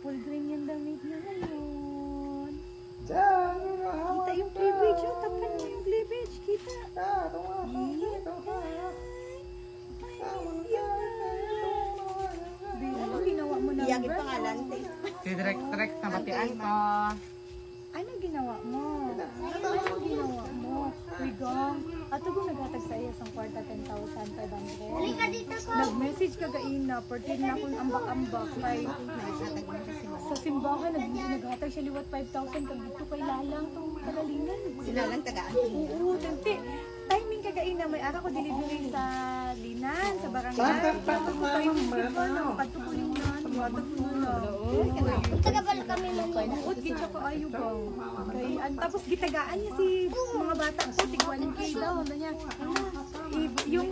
full green yung damit niya ngayon. Diyan! Kita yung cleavage, oh. Tapan mo yung cleavage. Kita. Ano ginawa mo na? Iyak ito nga lang. Direct na batian ko. Ano ginawa mo? Ano ginawa mo? Wigong. Ato kung naghatag sa iya sa kwarta 10,500. Halika dito ko. Nag-message ka gaina, pertin na akong ambak-ambak kay sa simbahan, naghatag siya liwat 5,000 kag dito kay Lalang tong kagalingan. Sila lang tagaan. Oo, tante. Timing ka gaina, may ara ko delivery sa Linan, sa barangay. Tapos ko kayo nakapatukunin na, tumatag mo na. Tagabal kami Manila. Uot, gitsa ko ayo ba? Tapos gitagaan niya si mga bata ko, tig-1K daw. Ano niya? Yung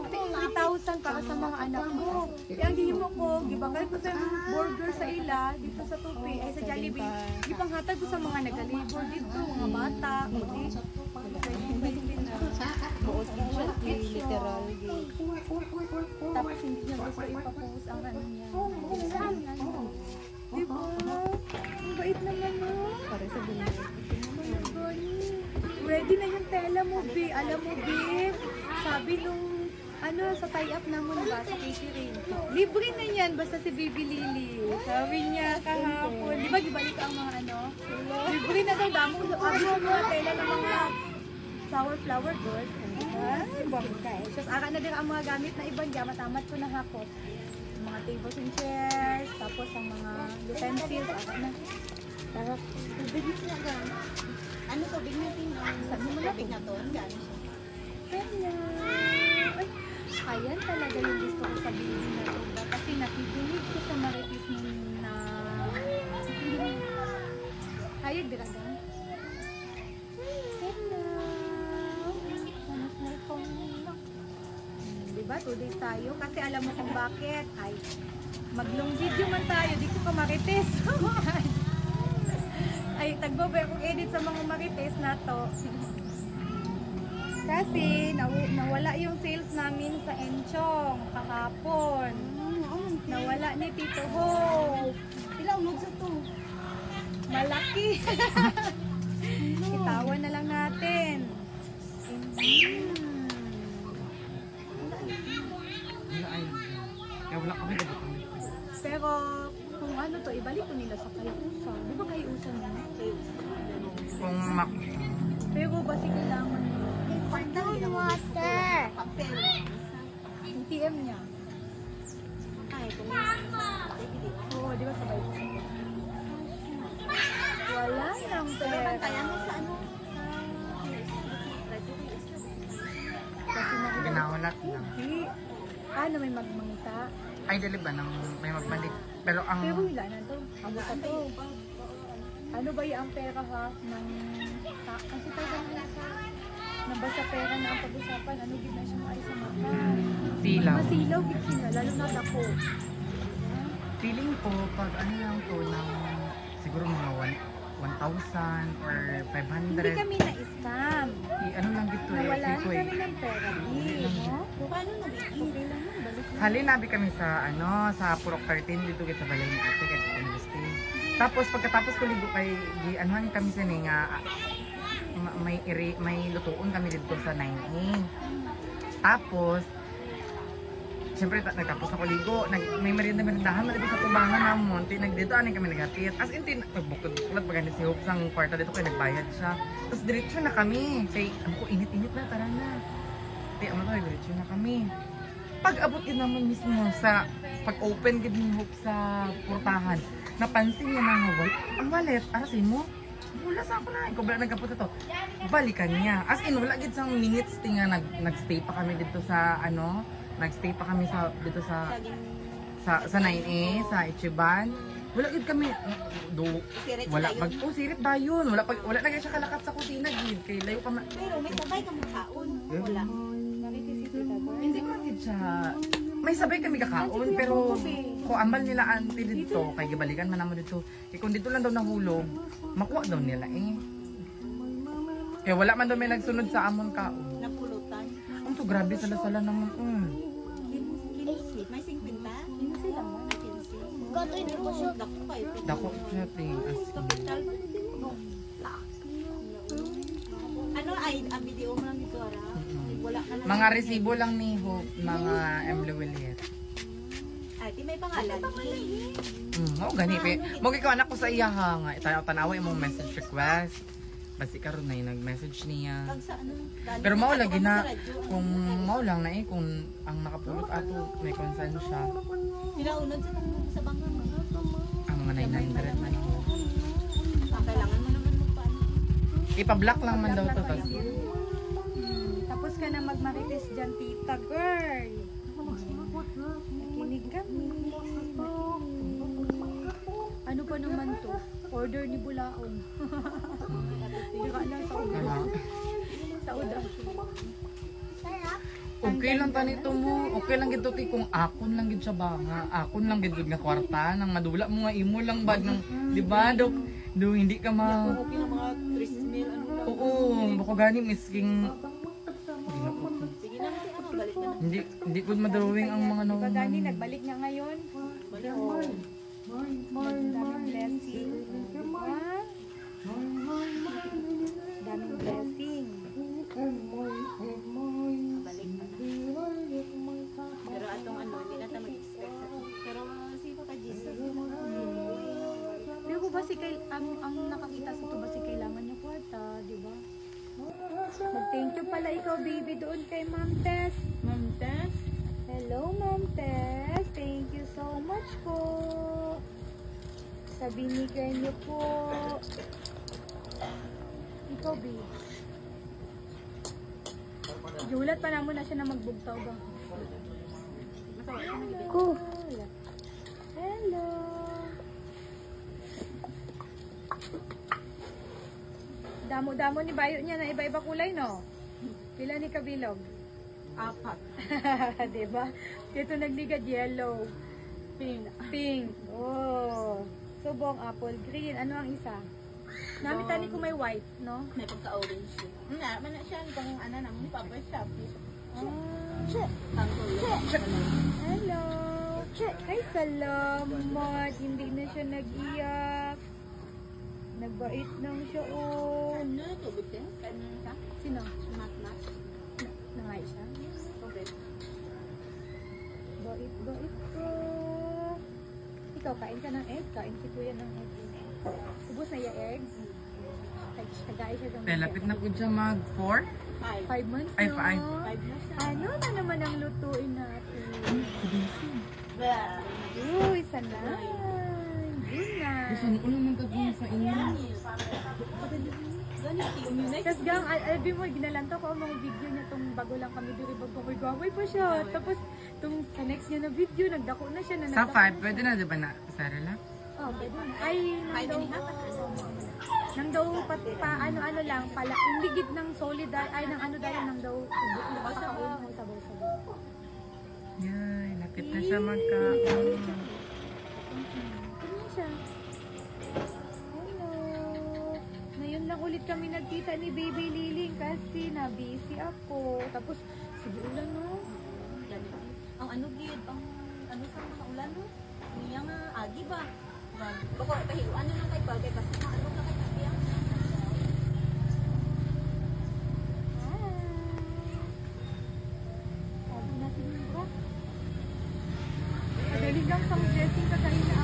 3,000 para sa mga anak mo. Ang gihimo ko, gibakal ko sa burger sa ila, dito sa Tupi, ay sa Jollibee. Gipanghatag ko sa mga nag-labor dito, mga bata. Buot siya, literal. Tapos hindi niya gusto ipapost ang ano niya. Diba? Ang bait naman mo. Para sa buhay. Ready na yung tela mo, B. Alam mo, B. Sabi nung sa tie-up naman ba, sa catering. Libre na yan, basta si Baby Lily. Sabi niya kahapon. Di ba, gibalik ang mga libre na daw damo. Sabi mo mga tela ng mga sour flower girl. Ay, bongkay. Tapos ara na din ang mga gamit na ibang gamat-amat ko na hapot. Mga tables and chairs, tapos ang mga utensils, ara na. Sarap. Tubig na ga. Ano tubig natin? Sabi mo na tubig na to. Gano'n siya. Kaya, ay, ayan talaga yung gusto ko sabihin na iba. Kasi nakikinig ko sa maritis mo na hayag diraga. Diba? 2 days tayo. Kasi alam mo kung bakit. Ay, mag-long video man tayo. Di ko ka marites. Ay, tagbabay akong edit sa mga marites na to. Kasi nawala yung sales namin sa Enchong kahapon. Nawala ni Tito Hope. Pila unod sa to? Malaki. Itawan na lang natin. Kaya wala kami dapat kami. Pero kung ano to, ibalik ko nila sa Kayusa. Di ba Kayusa na? Kung Pero basi kailangan nila. Water. Papel. Yung TM niya. Ay, kung Oo, di ba sabay? Wala nang pera. kaya mo sa ano? Kasi ginawalat na. Ano may magmangita? Ay, dali ba nang may magbalik? Pero ang... Pero wala na to. Ano ka to? Ano ba yung pera ha? Kasi tayo na sa nabasa pera na ang pag-usapan. Ano gid na siya maayos sa mata? Silaw. Masilaw gid sila, lalo na ako. Feeling ko, pag ano lang to, ng siguro mga 1,000 or 500. Hindi kami na-scam. Ano lang dito eh. Nawalan Quick way. kami ng pera. No? Paano nabigay? Okay lang yun, balik na. Halinabi kami sa sa Purok 13 dito sa balay ni ate kay University. Tapos pagkatapos ko ligo kay anuhan kami sa nga may lutuon kami dito sa 9A. Tapos siyempre nagtapos ako ligo, may merindahan na dito sa tubangan na monte, dito aning kami naghatid. As in bukod-bukod pag si Hope sang kwarta dito kay nagbayad siya. Tapos diretso na kami. Kay ako init-init na tara na. Di amo to diretso na kami. Pag-abot din naman mismo sa pag-open gid ni Hope sa portahan, napansin niya na ang wallet, arasin mo. Wala sa ako na, ikaw ba nagkapot ito? Balikan niya. As in, wala gid sang minutes tinga nagstay pa kami dito sa nagstay pa kami dito sa 9A, sa Ichiban. Wala gid kami wala sirit dayon. Wala na siya kalakat sa kusina gid kay layo pa Pero may sabay ka makaon. Wala. Hindi man gid siya. May sabay kami kakaon pero kung ambal nila ante dito kay gibalikan man namo dito. Kay kung dito lang daw nahulog, makuha daw nila eh. Kaya wala man daw may nagsunod sa amon kaon. Napulutan. Ang to grabe sala-sala naman. May 50? Hindi sila man. to, hindi mo siya. Dako kayo. Dako siya ting as in. Kapital ba? Ano ay, ang video mo lang dito, ara? Wala ka na. Mga resibo lang ni Hope, mga Emily Williet. Ay, di may pangalan. Oo, gani pe. Mo ikaw anak ko sa iya ha nga. Itayo tanawa imong message request. Basi karon na yung nag-message niya. Pag sa ano? Pero mao lagi na kung mao lang na kung ang nakapulot ato may consent siya. Pinaunod sa tungkol sa bangka mo. Ang mga 900 man. Kailangan mo naman magpaano. Ipa-block lang man daw to tas. Tapos ka na magmarites dyan, tita girl. Nakinig kami. Ano pa naman to? Order ni Bulaong. Tira lang sa uda. Ano? Sa uda. Okay lang tanito mo. Okay lang gid ti kung akon lang gid sa banga. Akon lang gid nga kwarta nang madula mo nga imo lang bag ng di ba do hindi ka ma Okay na mga 3 mil, ano lang. oo, bako gani misking Sige na, kasi ano, balik na. hindi ko madrawing ang mga Diba naman. Gani, nagbalik nga ngayon. Balik Oo. Daming blessing. Diba? Daming blessing. Balik na. Pero atong ano, hindi na tayo mag-expect sa to. Pero sino ka, Jesus? Pero kung ba si ang nakakita sa ito ba si kailangan niya kwarta, di ba? Mag-thank you pala ikaw, baby, doon kay Ma'am Tess. Ma'am Tess? Hello, Ma'am Tess. Thank you so much po. Sa binigay niyo po. Ikaw, baby. Julat pa naman na siya na magbugtaw ba? Ko. Hello. Damo-damo ni bayo niya na iba-iba kulay, no? Pila ni kabilog? 4. Diba? Dito nagligad yellow. Pink. Oh. Subong apple green. Ano ang isa? Nami tani ko may white, no? May pagka-orange siya. Naman na siya, itong ano naman, Papa Shop. Ah. Hello. Ay, salamat. Hindi na siya nag-iyak. Nagbait lang siya, oh. Ano, tubig din? Kanin ka? Sino? Mat-mat. Nangay siya? Tubig. Bait ko. Ikaw, kain ka ng egg? Kain si kuya ng egg. Ubus na yung egg? Kagaya siya ng Lapit na po siya mag 4. 5. 5 months Ay, na. 5 na siya. Ano na naman ang lutuin natin? Bah. Uy, sanay. Yun na. Gusto mo ulo man tagong sa inyo. Ganito yung unit. Tapos gang, albi mo, ginalanto ko ang mga video niya tong bago lang kami dito. May gaway pa siya. Tapos, tong sa next niya na video, nagdako na siya. Sa 5, pwede na diba na Sarah lang? Oh, pwede na. Ay, nang 5 daw, and a half. nang daw pa ano lang, pala, hindi gid ng solid, ay, ng ano dahil, nang daw, sabaw. Yay, lapit na siya magkaon. Ganyan siya. Hello. Ngayon lang ulit kami nagkita ni Baby Liling kasi na-busy ako. Tapos, sige ulan no. Ganito. Ang ano gid, ang ano sa mga ulan no? Niya nga agi ba? Bako pahiuan na lang kay Bagay kasi ano na kay Tapiya. Sabi natin yung bra. Madali lang sa blessing kakain na